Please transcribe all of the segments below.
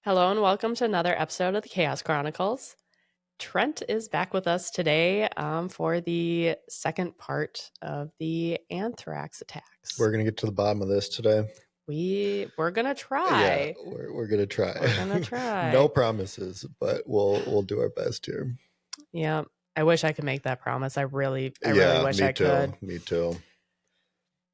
Hello and welcome to another episode of the Chaos Chronicles. Trent is back with us today for the second part of the Anthrax attacks. We're gonna get to the bottom of this today. We're gonna Yeah, try. we're gonna try. We're gonna try. No promises, but we'll do our best here. Yeah, I wish I could make that promise. I really wish me I could. Me too.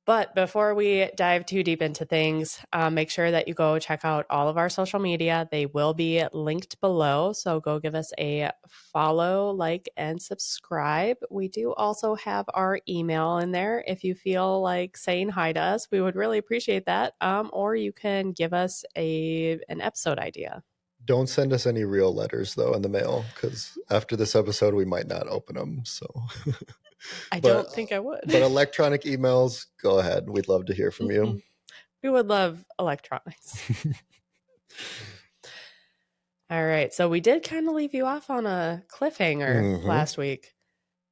But before we dive too deep into things, make sure that you go check out all of our social media. They will be linked below. So go give us a follow, like, and subscribe. We do also have our email in there. If you feel like saying hi to us, we would really appreciate that. Or you can give us an episode idea. Don't send us any real letters though in the mail, because after this episode we might not open them. So I don't think I would. But electronic emails, go ahead. We'd love to hear from you. We would love electronics. All right. So we did kind of leave you off on a cliffhanger last week.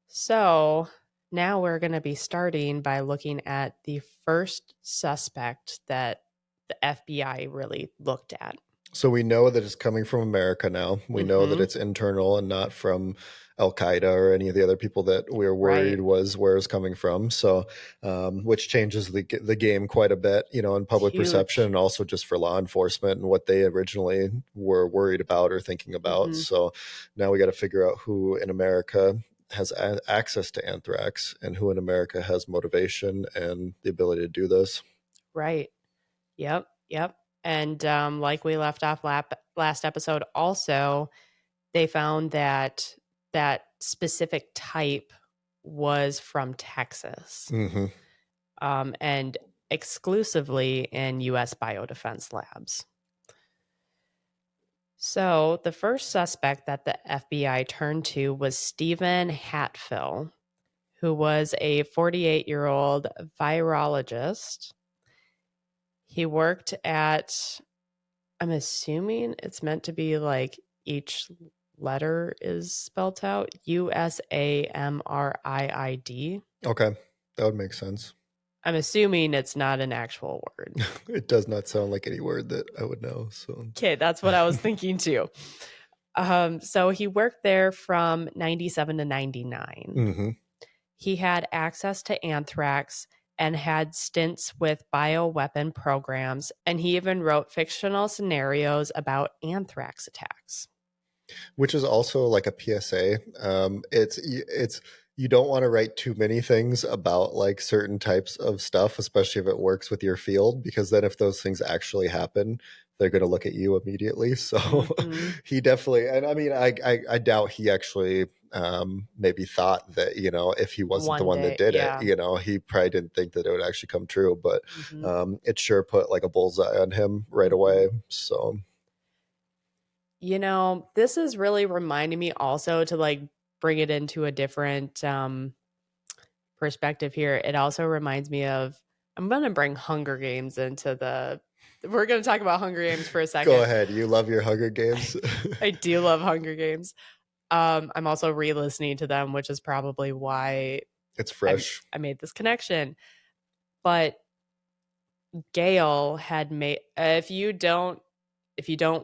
So now we're going to be starting by looking at the first suspect that the FBI really looked at. So we know that it's coming from America now. We know that it's internal and not from Al-Qaeda or any of the other people that we were worried was where it's coming from. So, which changes the game quite a bit, you know, in public perception and also just for law enforcement and what they originally were worried about or thinking about. So now we got to figure out who in America has access to anthrax and who in America has motivation and the ability to do this. Right. Yep. And like we left off last episode, also, they found that that specific type was from Texas and exclusively in U.S. biodefense labs. So the first suspect that the FBI turned to was Stephen Hatfill, who was a 48-year-old virologist. He worked at, I'm assuming it's meant to be like each letter is spelt out, USAMRIID. Okay, that would make sense. I'm assuming it's not an actual word. It does not sound like any word that I would know. So okay, that's what I was thinking too. So he worked there from 97 to 99. He had access to anthrax and had stints with bioweapon programs, and he even wrote fictional scenarios about anthrax attacks. Which is also like a PSA. It's you don't want to write too many things about like certain types of stuff, especially if it works with your field, because then if those things actually happen, they're going to look at you immediately. So he definitely, and I mean, I doubt he actually maybe thought that, you know, if he wasn't the one that did it, you know, he probably didn't think that it would actually come true, but it sure put like a bullseye on him right away. So, you know, this is really reminding me also to like bring it into a different perspective here. It also reminds me of, I'm going to bring Hunger Games into we're going to talk about Hunger Games for a second. Go ahead. You love your Hunger Games. I do love Hunger Games. I'm also re-listening to them, which is probably why it's fresh. I made this connection. But Gail had made, if you don't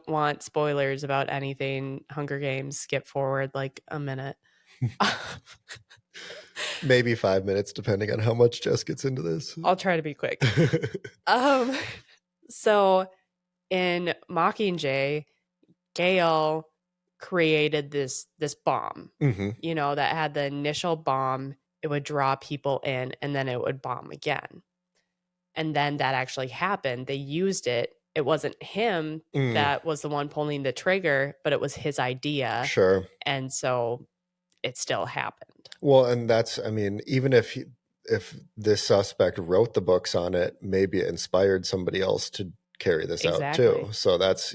want spoilers about anything Hunger Games, skip forward like a minute. Maybe 5 minutes, depending on how much Jess gets into this. I'll try to be quick. So in Mockingjay, Gail created this bomb, you know, that had the initial bomb. It would draw people in and then it would bomb again. And then that actually happened. They used it. It wasn't him that was the one pulling the trigger, but it was his idea. Sure. And so it still happened. Well, and that's, I mean, even if this suspect wrote the books on it, maybe it inspired somebody else to carry this out too. So that's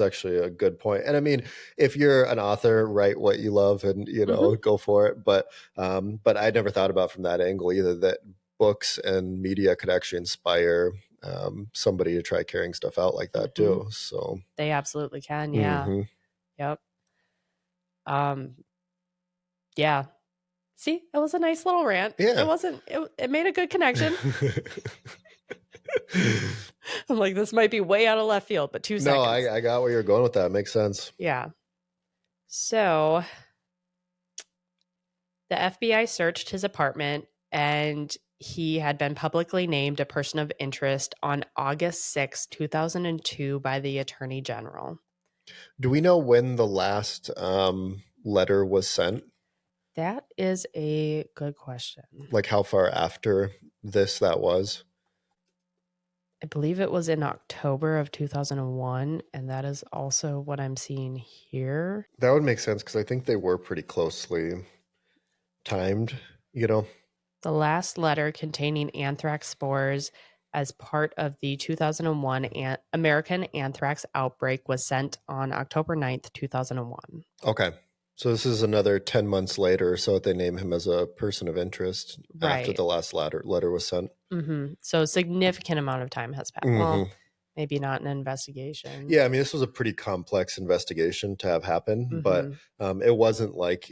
actually a good point. And I mean, if you're an author, write what you love and, you know, go for it. But I never thought about from that angle either, that books and media could actually inspire somebody to try carrying stuff out like that too. So they absolutely can. Yeah. Yep. Yeah. See, it was a nice little rant. Yeah. It wasn't, it made a good connection. I'm like, this might be way out of left field, but 2 No, seconds. I got where you're going with that. Makes sense. Yeah. So the FBI searched his apartment, and he had been publicly named a person of interest on August 6, 2002 by the Attorney General. Do we know when the last letter was sent? That is a good question. Like how far after this that was? I believe it was in October of 2001, and that is also what I'm seeing here. That would make sense because I think they were pretty closely timed, you know? The last letter containing anthrax spores as part of the 2001 American anthrax outbreak was sent on October 9th, 2001. Okay. So this is another 10 months later, so they name him as a person of interest after Right. the last letter was sent. So a significant amount of time has passed. Well, maybe not an investigation. Yeah, I mean, this was a pretty complex investigation to have happen, but Mhm. it wasn't like,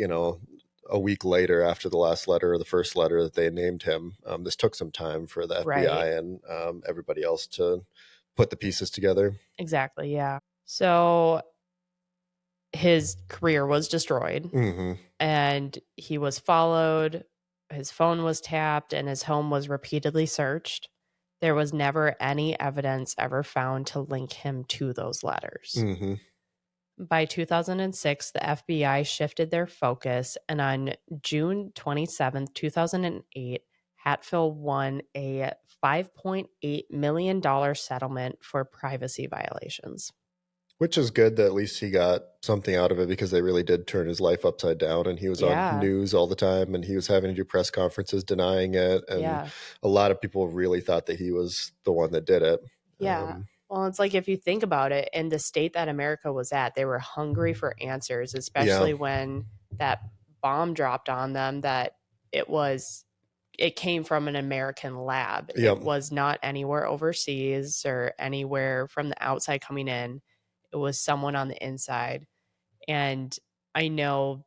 a week later after the last letter or the first letter that they named him. This took some time for the Right. FBI and everybody else to put the pieces together. Exactly. Yeah. So his career was destroyed, Hmm. and he was followed. His phone was tapped, and his home was repeatedly searched. There was never any evidence ever found to link him to those letters. Hmm. By 2006, the FBI shifted their focus, and on June 27th, 2008, Hatfill won a $5.8 million settlement for privacy violations. Which is good that at least he got something out of it because they really did turn his life upside down and he was on Yeah, news all the time and he was having to do press conferences denying it. And yeah, a lot of people really thought that he was the one that did it. yeah. Well, it's like if you think about it, in the state that America was at, they were hungry for answers, Yeah. especially when that bomb dropped on them that it was it came from an American lab. It Yep. was not anywhere overseas or anywhere from the outside coming in. It was someone on the inside. And I know,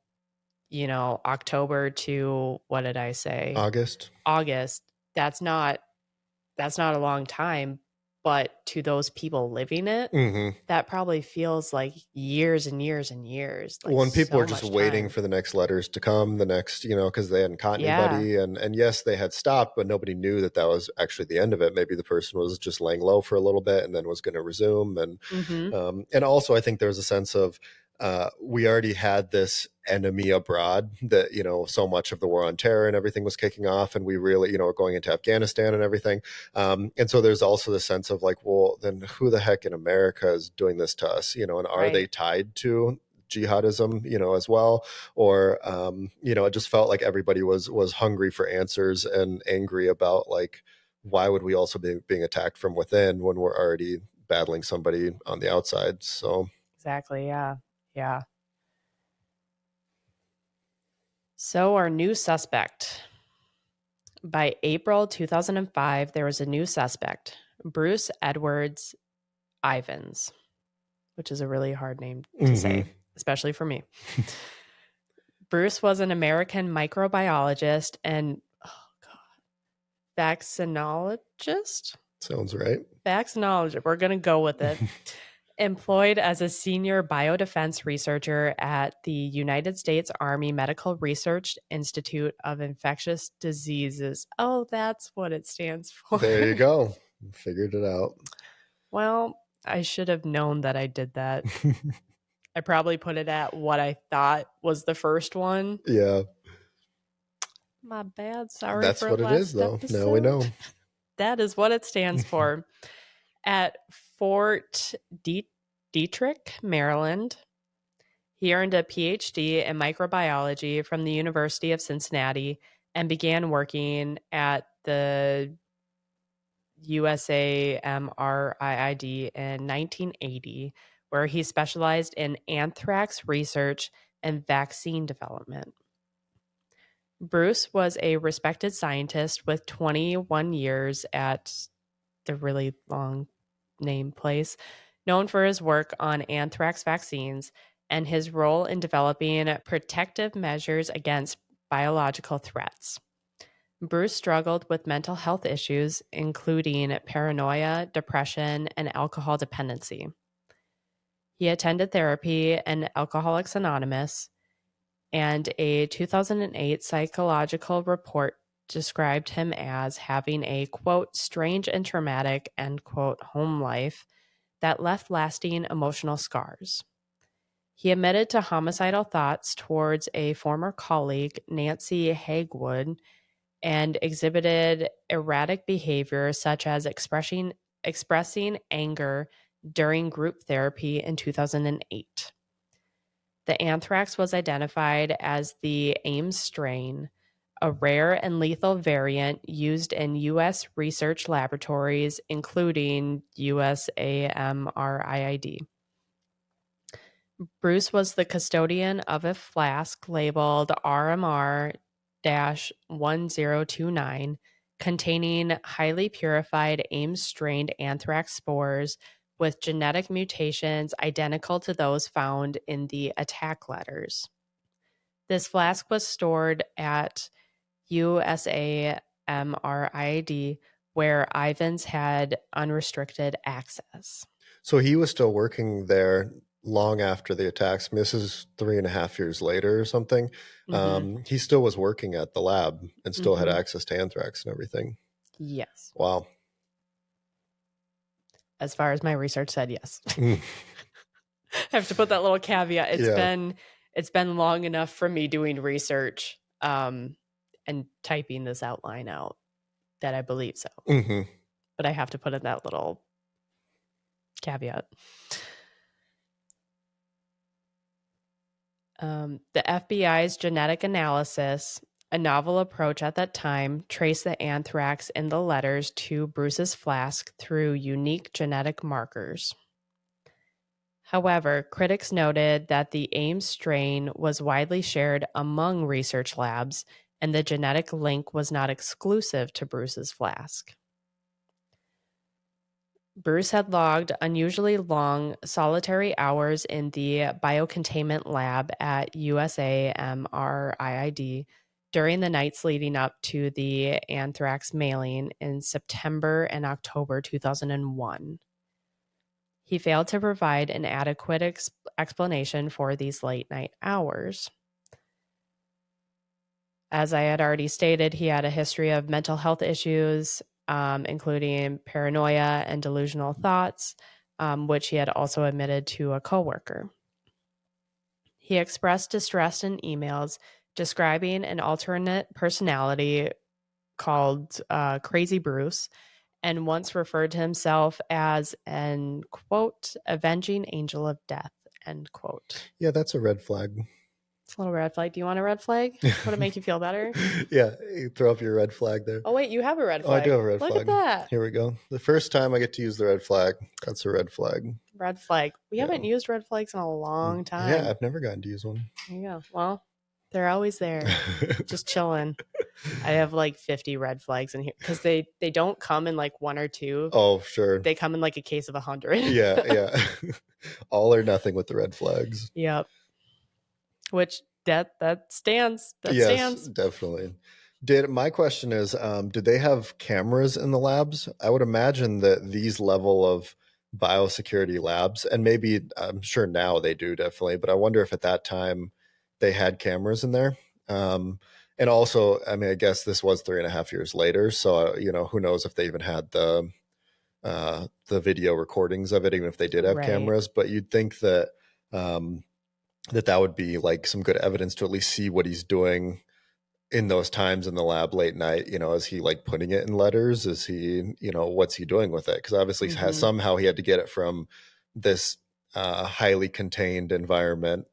October to what did I say? August. August. That's not a long time, but to those people living it, Hmm. that probably feels like years and years and years, like When people are so just much waiting time. for the next letters to come, the next, because they hadn't caught Yeah. anybody, and yes, they had stopped, but nobody knew that that was actually the end of it. Maybe the person was just laying low for a little bit and then was going to resume, Mhm. and also I think there was a sense of we already had this enemy abroad that so much of the war on terror and everything was kicking off, and we really were going into Afghanistan and everything, and so there's also the sense of like, well, then who the heck in America is doing this to us, and are they Right. tied to jihadism, as well, or it just felt like everybody was hungry for answers and angry about like why would we also be being attacked from within when we're already battling somebody on the outside. So Exactly. Yeah. Yeah. So, our new suspect. By April 2005, there was a new suspect, Bruce Edwards Ivins, which is a really hard name to say, especially for me. Bruce was an American microbiologist and vaccinologist. sounds right. Vaccinologist. We're going to go with it. Employed as a senior biodefense researcher at the United States Army Medical Research Institute of Infectious Diseases. Oh, that's what it stands for. There you go. Figured it out. Well, I should have known that I did that. I probably put it at what I thought was the first one. Yeah, My bad. Sorry that's for what it is, last though. Now we episode. know. That is what it stands for. At Fort Detrick, Maryland, he earned a PhD in microbiology from the University of Cincinnati and began working at the USAMRIID in 1980, where he specialized in anthrax research and vaccine development. Bruce was a respected scientist with 21 years at the really long name place, known for his work on anthrax vaccines and his role in developing protective measures against biological threats. Bruce struggled with mental health issues, including paranoia, depression, and alcohol dependency. He attended therapy and Alcoholics Anonymous, and a 2008 psychological report described him as having a, quote, strange and traumatic, end quote, home life that left lasting emotional scars. He admitted to homicidal thoughts towards a former colleague, Nancy Hagwood, and exhibited erratic behavior such as expressing anger during group therapy in 2008. The anthrax was identified as the Ames strain, a rare and lethal variant used in U.S. research laboratories, including USAMRIID. Bruce was the custodian of a flask labeled RMR 1029 containing highly purified Ames strained anthrax spores with genetic mutations identical to those found in the attack letters. This flask was stored at USAMRID, where Ivins had unrestricted access. So he was still working there long after the attacks. This is 3.5 years later or something. He still was working at the lab and still had access to anthrax and everything. Yes. Wow. As far as my research said, yes. I have to put that little caveat. It's been long enough for me doing research and typing this outline out that I believe so. But I have to put in that little caveat. The FBI's genetic analysis, a novel approach at that time, traced the anthrax in the letters to Bruce's flask through unique genetic markers. However, critics noted that the Ames strain was widely shared among research labs, and the genetic link was not exclusive to Bruce's flask. Bruce had logged unusually long solitary hours in the biocontainment lab at USAMRIID during the nights leading up to the anthrax mailing in September and October 2001. He failed to provide an adequate explanation for these late night hours. As I had already stated, he had a history of mental health issues, including paranoia and delusional thoughts, which he had also admitted to a coworker. He expressed distress in emails describing an alternate personality called Crazy Bruce, and once referred to himself as an, quote, avenging angel of death, end quote. Yeah, that's a red flag. It's a little red flag. Do you want a red flag? Would it make you feel better? Yeah, you throw up your red flag there. Oh, wait, you have a red flag. Oh, I do have a red flag. Look at that. Here we go. The first time I get to use the red flag, that's a red flag. Red flag. We haven't used red flags in a long time. Yeah, I've never gotten to use one. There you go. Well, they're always there, just chilling. I have like 50 red flags in here because they don't come in like one or two. Oh, sure. They come in like a case of 100. Yeah. All or nothing with the red flags. Yep. Which that stands. Yes, stands. Definitely. My question is, did they have cameras in the labs? I would imagine that these level of biosecurity labs, and maybe I'm sure now they do definitely, but I wonder if at that time they had cameras in there. And also, I mean, I guess this was 3.5 years later, so who knows if they even had the video recordings of it, even if they did have cameras. But you'd think that that would be like some good evidence to at least see what he's doing in those times in the lab late night. Is he like putting it in letters? Is he, what's he doing with it? Because obviously somehow he had to get it from this highly contained environment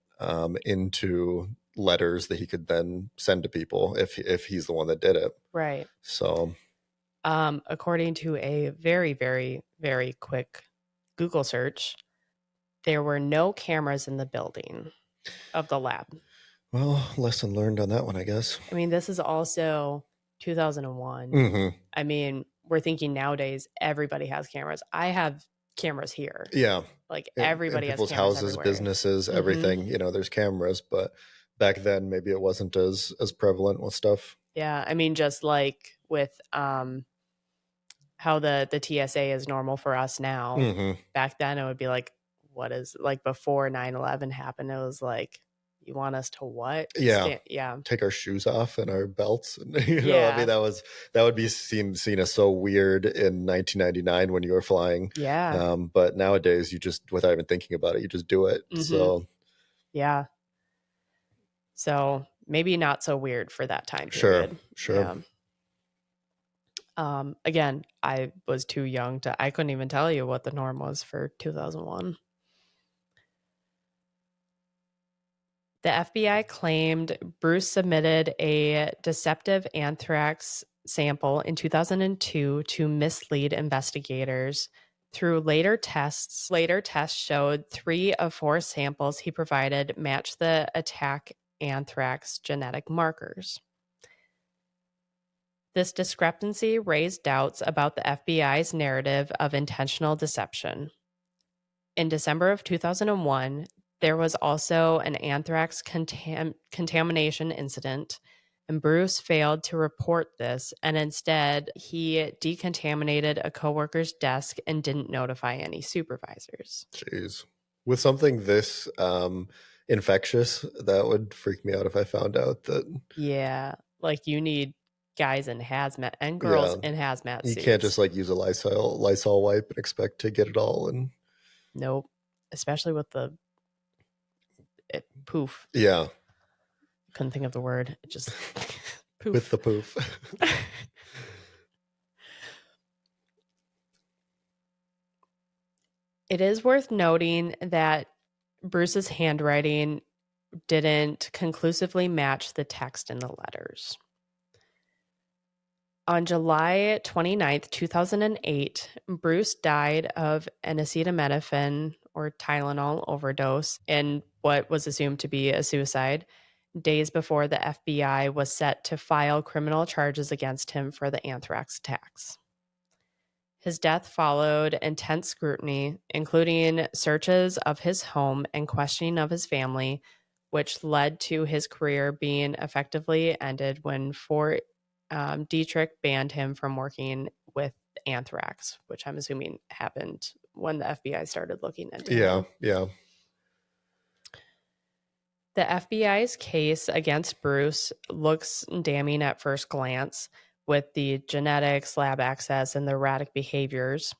into letters that he could then send to people if he's the one that did it. Right. So according to a very, very, very quick Google search, there were no cameras in the building of the lab. Well, lesson learned on that one, I guess. I mean, this is also 2001. I mean, we're thinking nowadays everybody has cameras. I have cameras here. Yeah. Like everybody has cameras houses, everywhere. businesses, everything, there's cameras, but back then maybe it wasn't as prevalent with stuff. Yeah, I mean, just like with how the TSA is normal for us now. Hmm. Back then, it would be like, what is like before 9/11 happened? It was like, you want us to what? Yeah. Yeah, Take our shoes off and our belts. And, I mean, yeah, that would be seen as so weird in 1999 when you were flying. yeah. But nowadays, you just, without even thinking about it, you just do it. Mm-hmm. So Yeah. So maybe not so weird for that time sure, period. sure. Yeah. Again, I was too young to, I couldn't even tell you what the norm was for 2001. The FBI claimed Bruce submitted a deceptive anthrax sample in 2002 to mislead investigators. Through later tests showed 3 of 4 samples he provided matched the attack anthrax genetic markers. This discrepancy raised doubts about the FBI's narrative of intentional deception. In December of 2001, there was also an anthrax contamination incident, and Bruce failed to report this, and instead he decontaminated a coworker's desk and didn't notify any supervisors. Jeez. With something this infectious, that would freak me out if I found out that, Yeah, like you need guys in hazmat and girls yeah, in hazmat you can't suits. just like use a Lysol wipe and expect to get it all. And Nope, especially with the poof. yeah, Couldn't think of the word. It just with poof. the poof. It is worth noting that Bruce's handwriting didn't conclusively match the text in the letters. On July 29th, 2008, Bruce died of an acetaminophen or Tylenol overdose in what was assumed to be a suicide, days before the FBI was set to file criminal charges against him for the anthrax attacks. His death followed intense scrutiny, including searches of his home and questioning of his family, which led to his career being effectively ended when Fort Dietrich banned him from working with anthrax, which I'm assuming happened when the FBI started looking into Yeah, him. yeah. The FBI's case against Bruce looks damning at first glance with the genetics, lab access, and the erratic behaviors.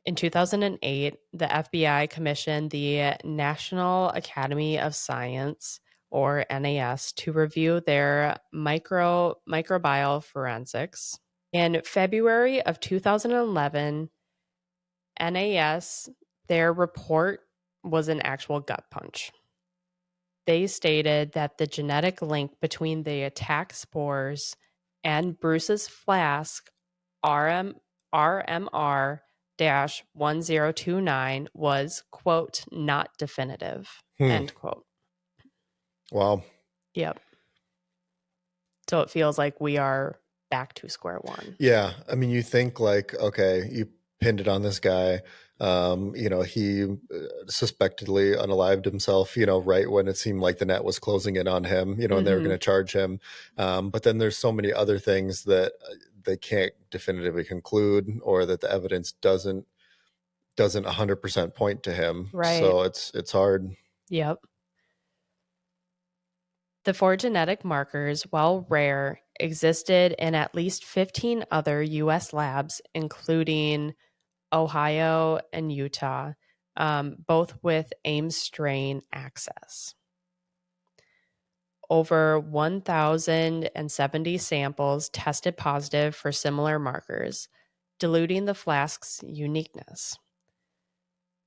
In 2008, the FBI commissioned the National Academy of Science, or NAS, to review their microbial forensics. In February of 2011, NAS, their report was an actual gut punch. They stated that the genetic link between the attack spores and Bruce's flask RMR 1029 was, quote, not definitive, Hmm. end quote. Wow. Yep. So it feels like we are back to square one. Yeah, I mean, you think like, okay, you pinned it on this guy. He suspectedly unalived himself, right when it seemed like the net was closing in on him, and they were going Mm-hmm. to charge him. But then there's so many other things that they can't definitively conclude, or that the evidence doesn't 100% point to him. Right. So it's hard. Yep. The 4 genetic markers, while rare, existed in at least 15 other U.S. labs, including Ohio and Utah, both with Ames strain access. Over 1,070 samples tested positive for similar markers, diluting the flask's uniqueness.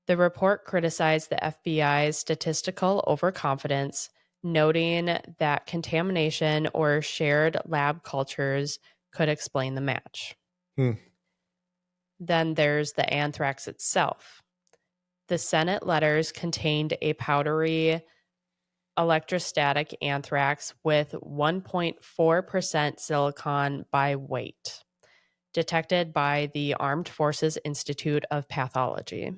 The report criticized the FBI's statistical overconfidence, noting that contamination or shared lab cultures could explain the match. Hmm. Then there's the anthrax itself. The Senate letters contained a powdery electrostatic anthrax with 1.4% silicon by weight, detected by the Armed Forces Institute of Pathology.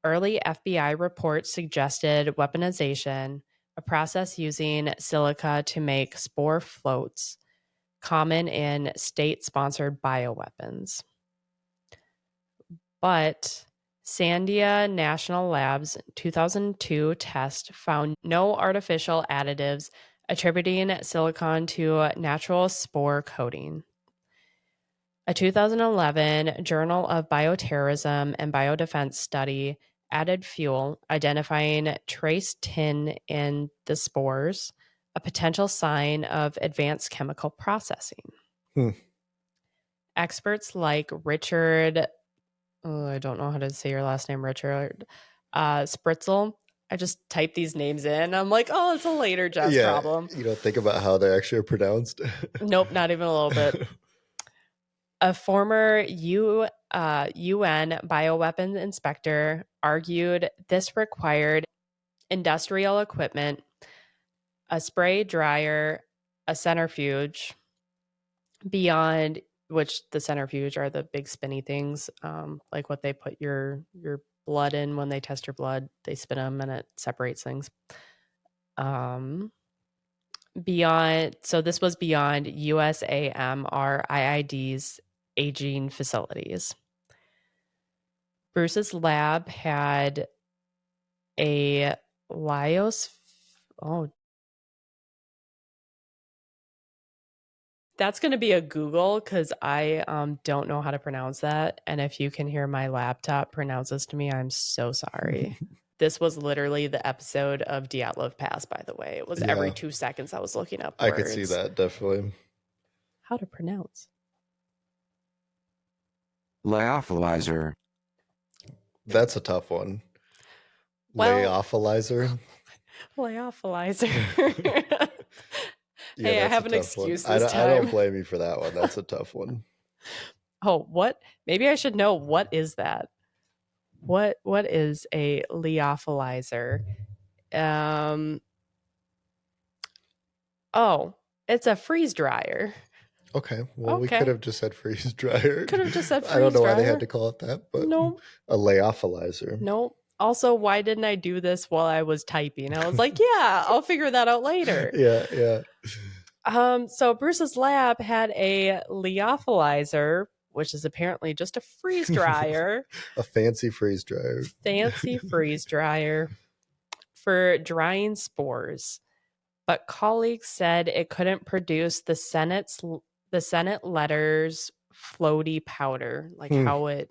Early FBI reports suggested weaponization, a process using silica to make spore floats, common in state-sponsored bioweapons. But Sandia National Labs 2002 test found no artificial additives attributing silicon to natural spore coating. A 2011 Journal of Bioterrorism and Biodefense study added fuel, identifying trace tin in the spores, a potential sign of advanced chemical processing. Hmm. Experts like Richard, I don't know how to say your last name, Richard, Spritzel. I just typed these names in. I'm like, oh, it's a later Jess Yeah, problem. you don't think about how they actually are pronounced. Nope, not even a little bit. A former UN bioweapons inspector argued this required industrial equipment, a spray dryer, a centrifuge, beyond which the centrifuge are the big spinny things, like what they put your blood in when they test your blood. They spin them and it separates things. Beyond, so this was beyond USAMRIID's aging facilities. Bruce's lab had a Lyos. Oh, that's going to be a Google because I don't know how to pronounce that. And if you can hear my laptop pronounce this to me, I'm so sorry. This was literally the episode of Dyatlov Pass, by the way. It was every Yeah, 2 seconds I was looking up I could see words. that definitely. How to pronounce. Lyophilizer. That's a tough one. Well, Layophilizer. Lyophilizer. Yeah, Hey, I that's a have an tough one. excuse I this don't, I don't time. blame you for that one. That's a tough one. Oh, what? Maybe I should know, what is that? What is a lyophilizer? Oh, it's a freeze dryer. Okay, well, we could Okay. have just said freeze dryer. Could have just said I don't freeze know why they had dryer. to call it that, but No, a layophilizer. no. Also, why didn't I do this while I was typing? I was like, yeah, I'll figure that out later. Yeah, yeah. So Bruce's lab had a lyophilizer, which is apparently just a freeze dryer. A fancy freeze dryer. Fancy freeze dryer for drying spores. But colleagues said it couldn't produce the Senate letters floaty powder, like Hmm. how it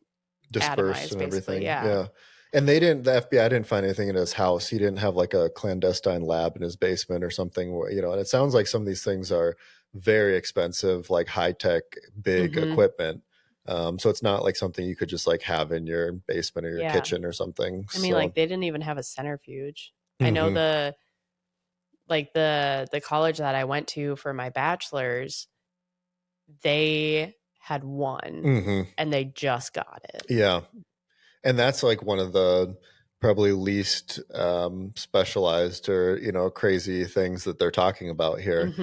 Dispersed atomized, and basically. everything. Yeah. Yeah. And the FBI didn't find anything in his house. He didn't have like a clandestine lab in his basement or something where, and it sounds like some of these things are very expensive, like high tech, big equipment. So it's not like something you could just like have in your basement or your Yeah. kitchen or something. I mean, So, like, they didn't even have a centrifuge. I know the college that I went to for my bachelor's, they had one and they just got it. Yeah. And that's like one of the probably least specialized or crazy things that they're talking about here.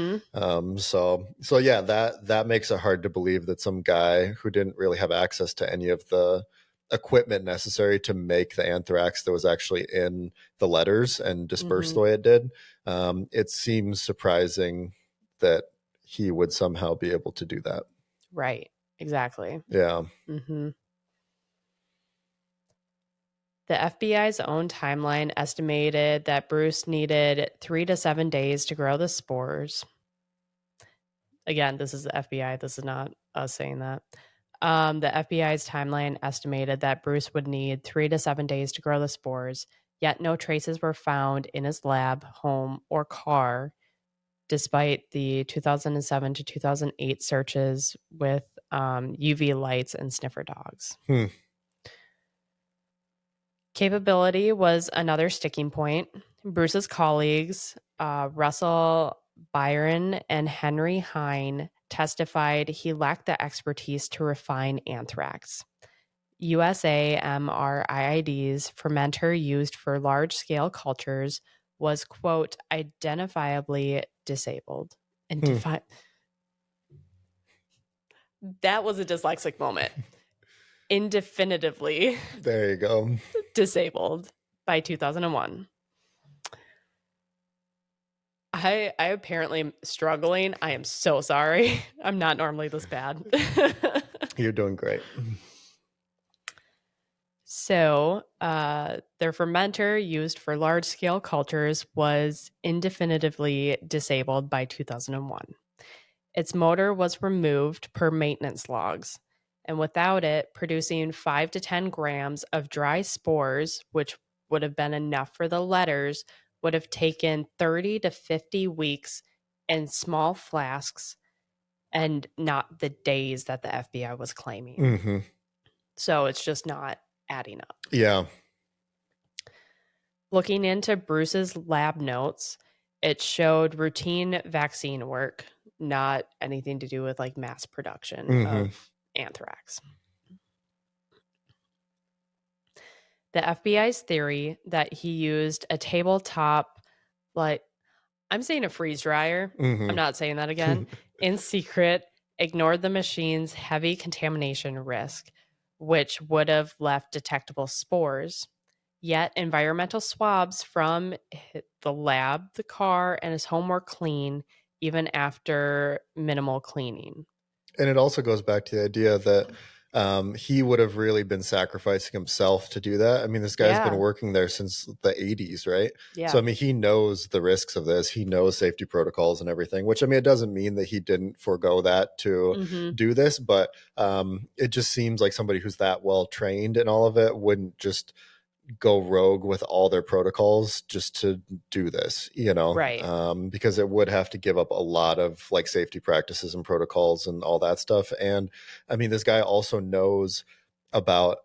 So yeah, that makes it hard to believe that some guy who didn't really have access to any of the equipment necessary to make the anthrax that was actually in the letters and dispersed the way it did. It seems surprising that he would somehow be able to do that. Right. Exactly. Yeah. The FBI's own timeline estimated that Bruce needed 3 to 7 days to grow the spores. Again, this is the FBI. This is not us saying that. The FBI's timeline estimated that Bruce would need 3 to 7 days to grow the spores, yet no traces were found in his lab, home, or car, despite the 2007 to 2008 searches with UV lights and sniffer dogs. Capability was another sticking point. Bruce's colleagues, Russell Byron and Henry Hine, testified he lacked the expertise to refine anthrax. USAMRIID's fermenter used for large-scale cultures was, quote, identifiably disabled. And that was a dyslexic moment. Indefinitively There you go. disabled by 2001. I apparently am struggling. I am so sorry. I'm not normally this bad. You're doing great. So, their fermenter used for large scale cultures was indefinitively disabled by 2001. Its motor was removed per maintenance logs, and without it, producing 5 to 10 grams of dry spores, which would have been enough for the letters, would have taken 30 to 50 weeks in small flasks and not the days that the FBI was claiming. Hmm. So it's just not adding up. Yeah. Looking into Bruce's lab notes, it showed routine vaccine work, not anything to do with like mass production Hmm. of anthrax. The FBI's theory that he used a tabletop, like, I'm saying a freeze dryer, I'm Hmm. not saying that again, in secret, ignored the machine's heavy contamination risk, which would have left detectable spores. Yet, environmental swabs from the lab, the car, and his home were clean even after minimal cleaning. And it also goes back to the idea that he would have really been sacrificing himself to do that. I mean, this guy's been Yeah. working there since the 80s, right? So, Yeah. I mean, he knows the risks of this. He knows safety protocols and everything, which, I mean, it doesn't mean that he didn't forego that to Hmm. do this, but it just seems like somebody who's that well trained in all of it wouldn't just go rogue with all their protocols just to do this, Right. because it would have to give up a lot of like safety practices and protocols and all that stuff. And I mean, this guy also knows about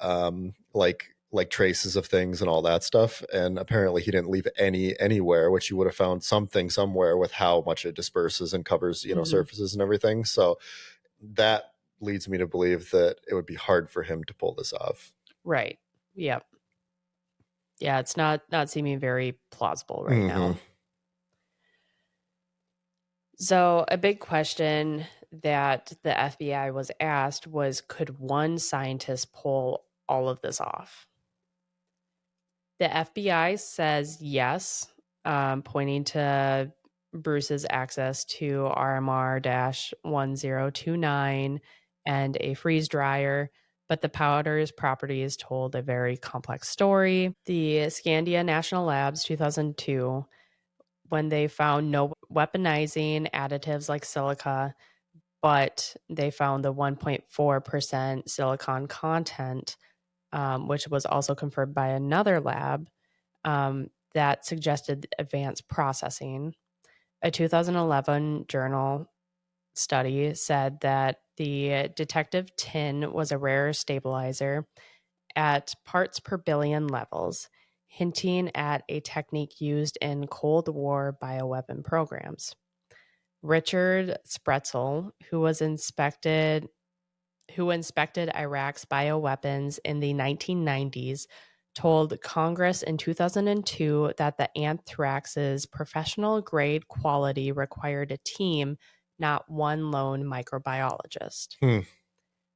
like traces of things and all that stuff. And apparently he didn't leave any anywhere, which you would have found something somewhere with how much it disperses and covers, Hmm. surfaces and everything. So that leads me to believe that it would be hard for him to pull this off. Right. Yep. Yeah, it's not seeming very plausible right Hmm. now. So, a big question that the FBI was asked was, could one scientist pull all of this off? The FBI says yes, pointing to Bruce's access to RMR 1029 and a freeze dryer, but the powder's properties told a very complex story. The Scandia National Labs 2002, when they found no weaponizing additives like silica, but they found the 1.4% silicon content, which was also confirmed by another lab that suggested advanced processing. A 2011 journal study said that the detective tin was a rare stabilizer at parts per billion levels, hinting at a technique used in Cold War bioweapon programs. Richard Spretzel, who inspected Iraq's bioweapons in the 1990s, told Congress in 2002 that the Anthrax's professional grade quality required a team, not one lone microbiologist. Hmm.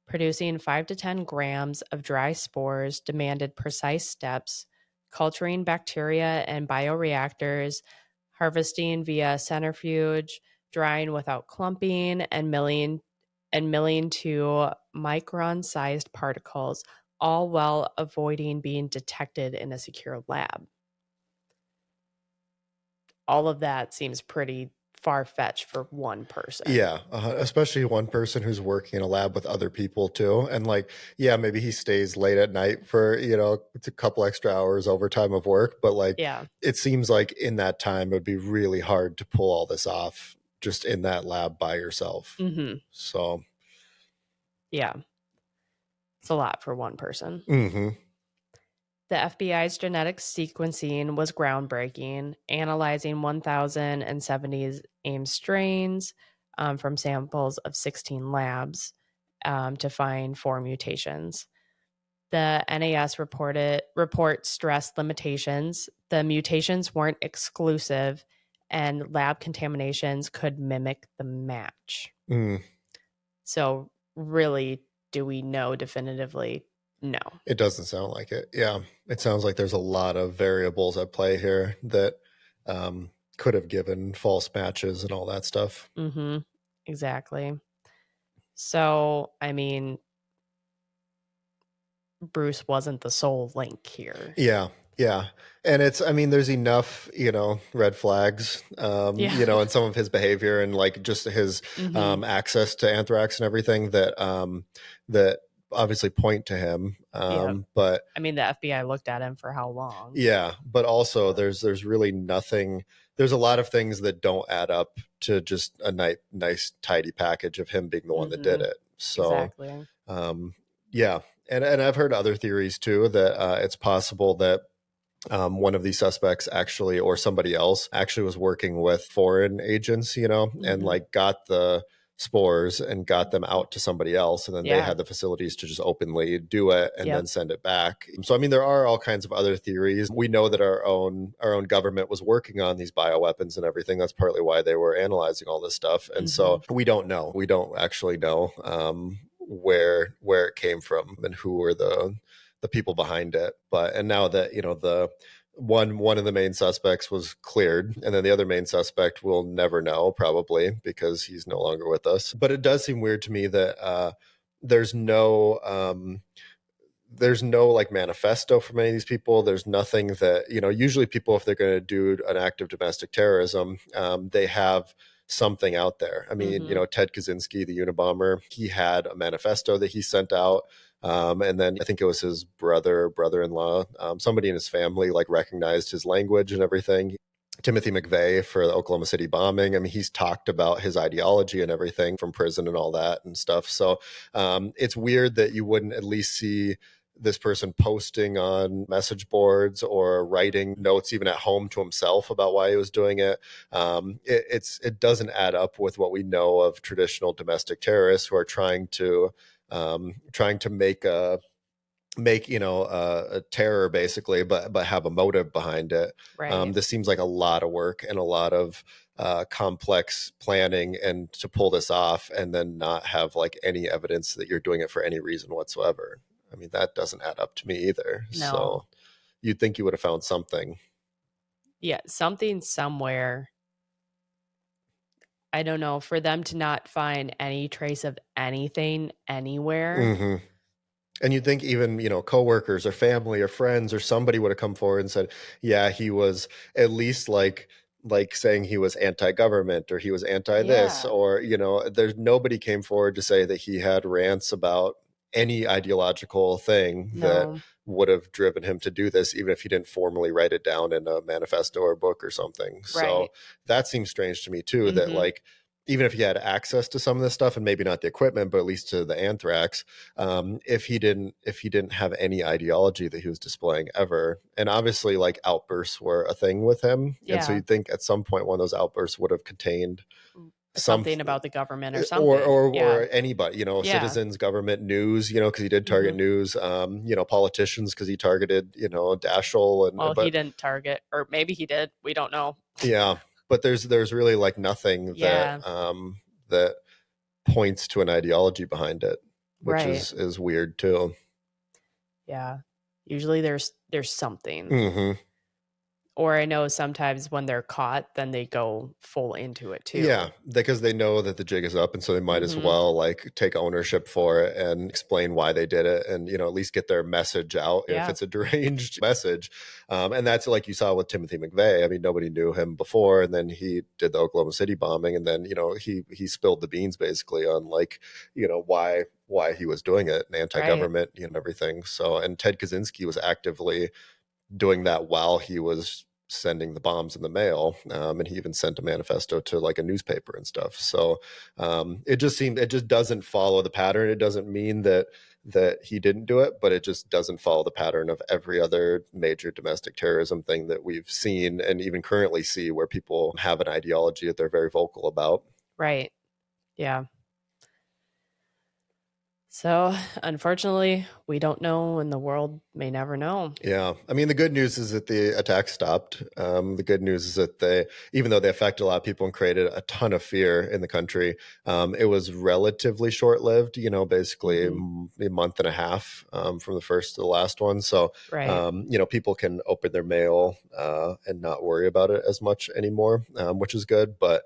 Producing 5 to 10 grams of dry spores demanded precise steps, culturing bacteria in bioreactors, harvesting via centrifuge, drying without clumping, and milling to micron-sized particles, all while avoiding being detected in a secure lab. All of that seems pretty far-fetched for one person. Yeah, especially one person who's working in a lab with other people too. And like, yeah, maybe he stays late at night for, it's a couple extra hours overtime of work, but like Yeah. it seems like in that time it would be really hard to pull all this off just in that lab by yourself. Mhm. So, Yeah. It's a lot for one person. hmm. The FBI's genetic sequencing was groundbreaking, analyzing 1,070 Ames strains from samples of 16 labs to find 4 mutations. The NAS report stressed limitations. The mutations weren't exclusive, and lab contaminations could mimic the match. Mm. So, really, do we know definitively? No. It doesn't sound like it. Yeah. It sounds like there's a lot of variables at play here that could have given false matches and all that stuff. Mm-hmm. Exactly. So, I mean, Bruce wasn't the sole link here. Yeah, yeah. And it's, I mean, there's enough, red flags, Yeah. in some of his behavior and like just his Mm-hmm. access to Anthrax and everything that obviously point to him. Yeah. But I mean, the FBI looked at him for how long? yeah, but also So, there's really nothing. There's a lot of things that don't add up to just a nice tidy package of him being the one that did mm-hmm. it. So Exactly. um, yeah, and I've heard other theories too that it's possible that one of these suspects actually, or somebody else actually, was working with foreign agents, and Mm-hmm. like got the spores and got them out to somebody else, and then they Yeah. had the facilities to just openly do it and Yep. then send it back. So I mean, there are all kinds of other theories. We know that our own government was working on these bioweapons and everything. That's partly why they were analyzing all this stuff. And so we don't know. We don't actually know where it came from and who were the people behind it. But and now that the one of the main suspects was cleared, and then the other main suspect we'll never know, probably because he's no longer with us. But it does seem weird to me that there's no like manifesto from any of these people. There's nothing that, usually people, if they're going to do an act of domestic terrorism, they have something out there. I mean, Mm-hmm. Ted Kaczynski, the Unabomber, he had a manifesto that he sent out. And then I think it was his brother-in-law, somebody in his family like recognized his language and everything. Timothy McVeigh for the Oklahoma City bombing. I mean, he's talked about his ideology and everything from prison and all that and stuff. So it's weird that you wouldn't at least see this person posting on message boards or writing notes even at home to himself about why he was doing it. It doesn't add up with what we know of traditional domestic terrorists who are trying to make a terror basically, but have a motive behind it. Right. This seems like a lot of work and a lot of complex planning, and to pull this off and then not have like any evidence that you're doing it for any reason whatsoever. I mean, that doesn't add up to me either. No. So you'd think you would have found something. Yeah. Something somewhere. I don't know. For them to not find any trace of anything anywhere. Mm-hmm. And you'd think even, coworkers or family or friends or somebody would have come forward and said, yeah, he was at least like saying he was anti-government or he was anti this, Yeah. or, there's nobody came forward to say that he had rants about any ideological thing that No. would have driven him to do this, even if he didn't formally write it down in a manifesto or book or something. So Right. that seems strange to me too, that Mm-hmm. like, even if he had access to some of this stuff and maybe not the equipment, but at least to the Anthrax, if he didn't have any ideology that he was displaying ever. And obviously like outbursts were a thing with him. And so Yeah. you'd think at some point one of those outbursts would have contained some, Something about the government or or something. Yeah. anybody, Yeah. citizens, government, news, because he did target Mm-hmm. news, politicians, because he targeted, Daschle, Well, he but didn't target, or maybe he did. We don't know. yeah, but there's really like nothing Yeah. that points to an ideology behind it, which Right. is weird too. Yeah. Usually there's something. Mm-hmm. Or I know sometimes when they're caught, then they go full into it too. Yeah, because they know that the jig is up, and so they might as Mm-hmm. well like take ownership for it and explain why they did it, and at least get their message out if Yeah. it's a deranged message. And that's like you saw with Timothy McVeigh. I mean, nobody knew him before, and then he did the Oklahoma City bombing, and then he spilled the beans basically on like why he was doing it, and anti-government, and everything. So, and Ted Kaczynski was actively doing that while he was sending the bombs in the mail, and he even sent a manifesto to like a newspaper and stuff. So it just doesn't follow the pattern. It doesn't mean that he didn't do it, but it just doesn't follow the pattern of every other major domestic terrorism thing that we've seen and even currently see, where people have an ideology that they're very vocal about. Right. Yeah. So, unfortunately, we don't know, and the world may never know. Yeah. I mean, the good news is that the attack stopped. The good news is that even though they affected a lot of people and created a ton of fear in the country, it was relatively short lived, basically a month and a half from the first to the last one. So, Right. people can open their mail and not worry about it as much anymore, which is good. But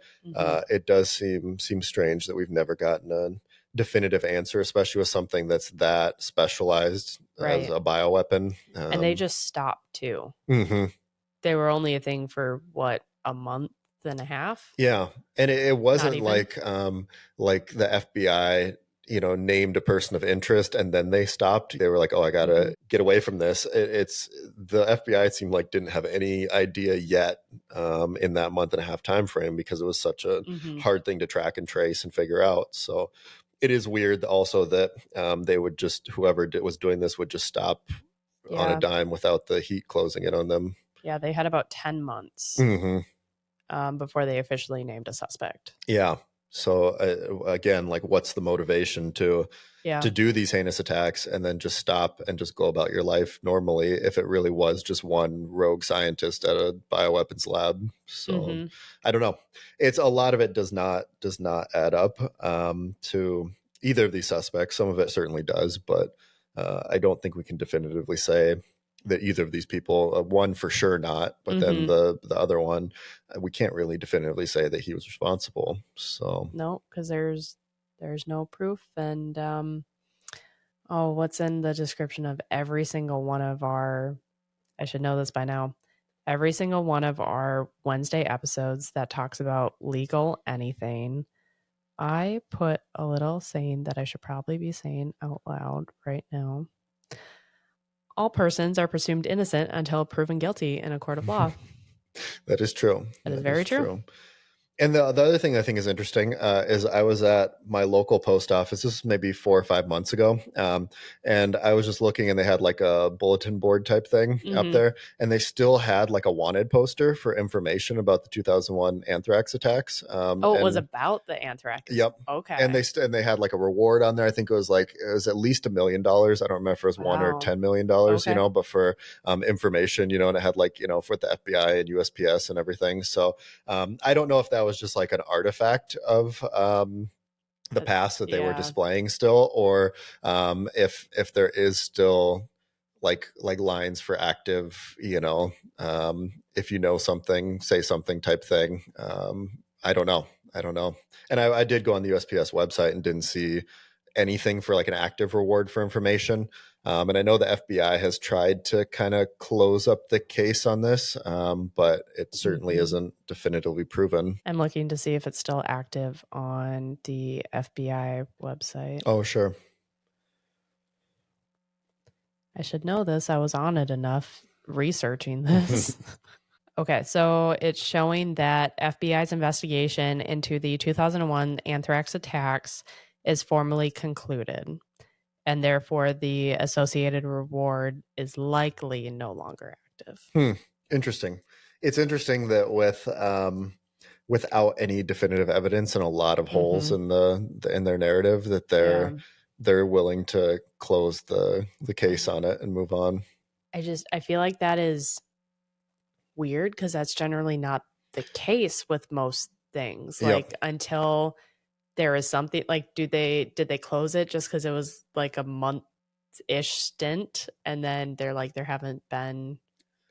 it does seem strange that we've never gotten a definitive answer, especially with something that's that specialized as Right. a bioweapon. And they just stopped too. Mhm. They were only a thing for what, a month and a half? Yeah, and it Not wasn't even. like the FBI, named a person of interest and then they stopped. They were like, "Oh, I Mhm. gotta get away from this." It's the FBI, it seemed like, didn't have any idea yet in that month and a half time frame because it was such a Mhm. hard thing to track and trace and figure out. So it is weird also that they would just was doing this would just stop on a Yeah. dime without the heat closing in on them. Yeah, they had about 10 months Hmm. before they officially named a suspect. Yeah. So again, like, what's the motivation to Yeah. do these heinous attacks and then just stop and just go about your life normally if it really was just one rogue scientist at a bioweapons lab? So Mhm. I don't know. It's a lot of it does not add up to either of these suspects. Some of it certainly does, but I don't think we can definitively say that either of these people, one for sure not, but then Mhm. the other one, we can't really definitively say that he was responsible. So No, cuz there's no proof, and oh, what's in the description of every single one of our, I should know this by now. Every single one of our Wednesday episodes that talks about legal anything, I put a little saying that I should probably be saying out loud right now. All persons are presumed innocent until proven guilty in a court of law. that is true. That is That is very true. true. And the other thing I think is interesting is I was at my local post office. This was maybe 4 or 5 months ago, and I was just looking, and they had like a bulletin board type thing up Mhm. there, and they still had like a wanted poster for information about the 2001 anthrax attacks. Oh, it was And about the anthrax. Yep. And Okay. they had like a reward on there. I think it was at least $1 million. I don't remember if it was one or Wow. $10 million, Okay. but for information, and it had like, for the FBI and USPS and everything. So I don't know if that was just like an artifact of the past that they were Yeah. displaying still, or if there is still like lines for active, if you know something, say something type thing. I don't know. I don't know. And I did go on the USPS website and didn't see anything for like an active reward for information. And I know the FBI has tried to kind of close up the case on this, but it certainly Mhm. isn't definitively proven. I'm looking to see if it's still active on the FBI website. Oh, sure. I should know this. I was on it enough researching this. Okay, so it's showing that FBI's investigation into the 2001 anthrax attacks is formally concluded, and therefore the associated reward is likely no longer active. Interesting. It's interesting that without any definitive evidence and a lot of holes Mhm. in in their narrative, that Yeah. they're willing to close the case on it and move on. I feel like that is weird because that's generally not the case with most things. Yep. Like until there is something like did they close it just because it was like a month ish stint and then they're like there haven't been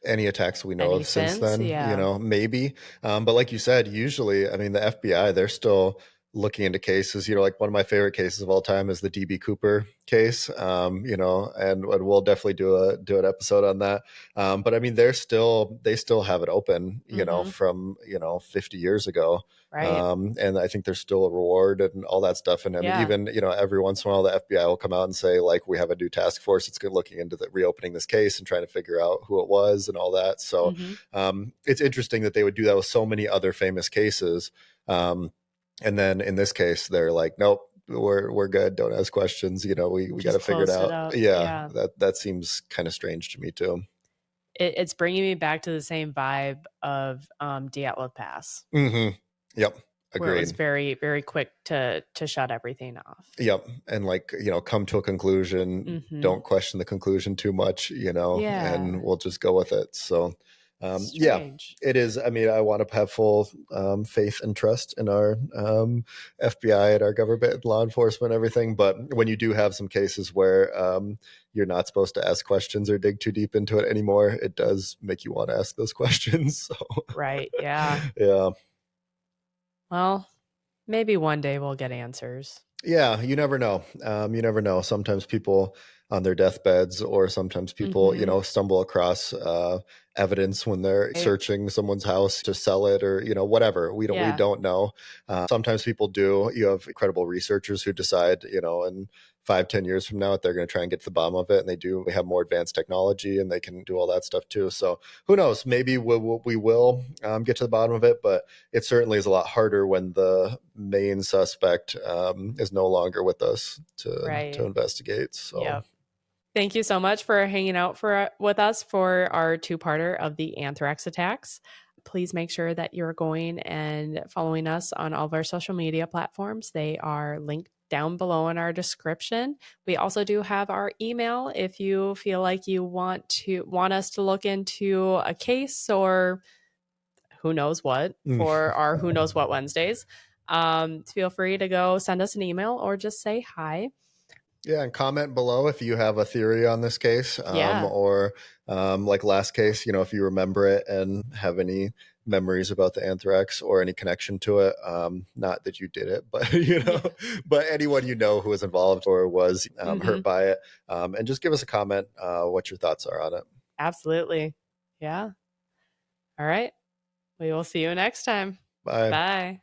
Any attacks we know any of since since? then, Yeah. maybe. But like you said, usually, I mean, the FBI, they're still looking into cases. Like one of my favorite cases of all time is the DB Cooper case. And we'll definitely do an episode on that. But I mean, they still have it open, Mhm. from 50 years ago. Right. And I think there's still a reward and all that stuff. And I mean, Yeah. even, every once in a while, the FBI will come out and say, like, we have a new task force that's good looking into reopening this case and trying to figure out who it was and all that. So Mhm. it's interesting that they would do that with so many other famous cases. And then in this case, they're like, nope, we're good. Don't ask questions. We got Just to figure it closed it out. up. Yeah, Yeah. that seems kind of strange to me too. It's bringing me back to the same vibe of Dyatlov Pass. Hmm. Yep. where it was Agreed. very, very quick to shut everything off. Yep. And like, come to a conclusion, don't question the conclusion too much, Yeah. and we'll just go with it. So, yeah, Strange. it is. I mean, I want to have full faith and trust in our FBI and our government, law enforcement, everything. But when you do have some cases where you're not supposed to ask questions or dig too deep into it anymore, it does make you want to ask those questions. So, Right. Yeah. yeah. Well, maybe one day we'll get answers. Yeah, you never know. You never know. Sometimes people on their deathbeds, or sometimes people, stumble across evidence when they're searching someone's house to sell it, or whatever. We Yeah. don't know. Sometimes people do. You have incredible researchers who decide, in 5-10 years from now, that they're going to try and get to the bottom of it, and they do. We have more advanced technology, and they can do all that stuff too. So who knows? Maybe we will get to the bottom of it, but it certainly is a lot harder when the main suspect is no longer with us to investigate. So, yep. Thank you so much for hanging out with us for our two-parter of the anthrax attacks. Please make sure that you're going and following us on all of our social media platforms. They are linked down below in our description. We also do have our email if you feel like you want us to look into a case or who knows what for our Who Knows What Wednesdays. Feel free to go send us an email or just say hi. Yeah, and comment below if you have a theory on this case, or like last case, if you remember it and have any memories about the anthrax or any connection to it. Not that you did it, but but anyone who was involved or was hurt by it, and just give us a comment what your thoughts are on it. Absolutely. Yeah. All right. We will see you next time. Bye. Bye.